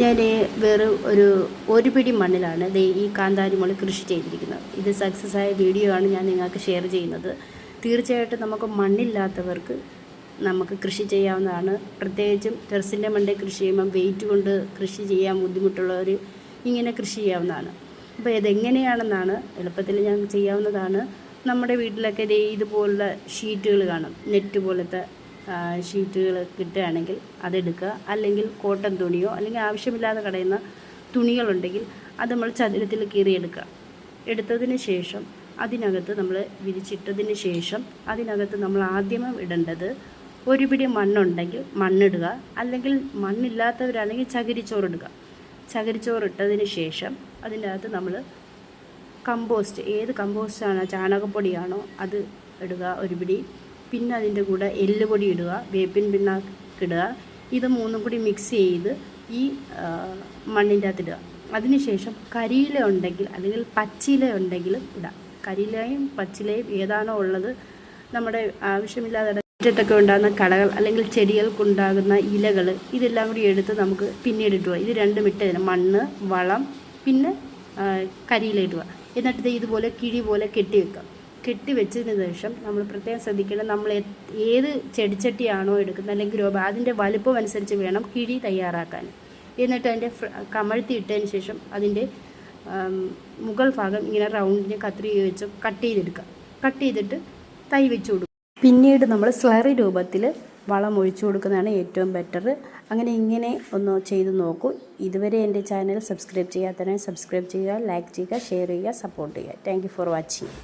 ഞാൻ ഒരു പിടി മണ്ണിലാണ് ഈ കാന്താരി മുളക് കൃഷി ചെയ്തിരിക്കുന്നത്. ഇത് സക്സസ് ആയ വീഡിയോ ആണ് ഞാൻ നിങ്ങൾക്ക് ഷെയർ ചെയ്യുന്നത്. തീർച്ചയായിട്ടും നമുക്ക് മണ്ണില്ലാത്തവർക്ക് നമുക്ക് കൃഷി ചെയ്യാവുന്നതാണ്. പ്രത്യേകിച്ചും ടെറസിൻ്റെ മണ്ടയിൽ കൃഷി ചെയ്യുമ്പം വെയിറ്റ് കൊണ്ട് കൃഷി ചെയ്യാൻ ബുദ്ധിമുട്ടുള്ളവർ ഇങ്ങനെ കൃഷി ചെയ്യാവുന്നതാണ്. അപ്പോൾ ഇതെങ്ങനെയാണെന്നാണ് എളുപ്പത്തിൽ ഞാൻ ചെയ്യാവുന്നതാണ്. നമ്മുടെ വീട്ടിലൊക്കെ ഇതുപോലുള്ള ഷീറ്റുകൾ കാണും, നെറ്റ് പോലത്തെ ഷീറ്റുകൾ കിട്ടുകയാണെങ്കിൽ അതെടുക്കുക. അല്ലെങ്കിൽ കോട്ടൺ തുണിയോ അല്ലെങ്കിൽ ആവശ്യമില്ലാതെ കളയുന്ന തുണികളുണ്ടെങ്കിൽ അത് നമ്മൾ ചതുരത്തിൽ കീറിയെടുക്കുക. എടുത്തതിന് ശേഷം അതിനകത്ത് നമ്മൾ വിരിച്ചിട്ടതിന് ശേഷം അതിനകത്ത് നമ്മൾ ആദ്യമേ ഇടേണ്ടത് ഒരു പിടി മണ്ണുണ്ടെങ്കിൽ മണ്ണിടുക. അല്ലെങ്കിൽ മണ്ണില്ലാത്തവരാണെങ്കിൽ ചകിരിച്ചോറിടുക. ചകിരിച്ചോറിട്ടതിന് ശേഷം അതിൻ്റെ അകത്ത് നമ്മൾ കമ്പോസ്റ്റ്, ഏത് കമ്പോസ്റ്റാണോ, ചാണകപ്പൊടിയാണോ അത് ഇടുക ഒരു പിടി. പിന്നെ അതിൻ്റെ കൂടെ എല്ലുപൊടി ഇടുക, വേപ്പിൻ പിണ്ണാക്കിടുക. ഇത് മൂന്നും കൂടി മിക്സ് ചെയ്ത് ഈ മണ്ണിൻ്റെ അകത്ത് ഇടുക. അതിനുശേഷം കരിയില ഉണ്ടെങ്കിൽ അല്ലെങ്കിൽ പച്ചില ഉണ്ടെങ്കിലും ഇടാം. കരിയിലയും പച്ചിലയും ഏതാണോ ഉള്ളത്, നമ്മുടെ ആവശ്യമില്ലാതെ മുറ്റത്തൊക്കെ ഉണ്ടാകുന്ന കളകൾ അല്ലെങ്കിൽ ചെടികൾക്കുണ്ടാകുന്ന ഇലകൾ, ഇതെല്ലാം കൂടി എടുത്ത് നമുക്ക് പിന്നീട് ഇടുക. ഇത് രണ്ടും ഇട്ടതിന് മണ്ണ്, വളം, പിന്നെ കരിയില ഇടുക. എന്നിട്ട് ഇതുപോലെ കിഴി പോലെ കെട്ടി വെക്കുക. കെട്ടി വെച്ചതിന് ശേഷം നമ്മൾ പ്രത്യേകം ശ്രദ്ധിക്കണം, നമ്മൾ ഏത് ചെടിച്ചട്ടിയാണോ എടുക്കുന്നത് അല്ലെങ്കിൽ അതിൻ്റെ വലുപ്പം അനുസരിച്ച് വേണം കിഴി തയ്യാറാക്കാൻ. എന്നിട്ട് അതിൻ്റെ കമഴ്ത്തി ഇട്ടതിന് ശേഷം അതിൻ്റെ മുകൾ ഭാഗം ഇങ്ങനെ റൗണ്ടിന് കത്രിക വെച്ച് കട്ട് ചെയ്തെടുക്കുക. കട്ട് ചെയ്തിട്ട് തൈ വെച്ച് കൊടുക്കുക. പിന്നീട് നമ്മൾ സ്ലറി രൂപത്തിൽ വളം ഒഴിച്ചു കൊടുക്കുന്നതാണ് ഏറ്റവും ബെറ്റർ. ഇങ്ങനെ ഒന്ന് ചെയ്ത് നോക്കൂ. ഇതുവരെ എൻ്റെ ചാനൽ സബ്സ്ക്രൈബ് ചെയ്യാത്തവരെ സബ്സ്ക്രൈബ് ചെയ്യുക, ലൈക്ക് ചെയ്യുക, ഷെയർ ചെയ്യുക, സപ്പോർട്ട് ചെയ്യുക. Thank you for watching.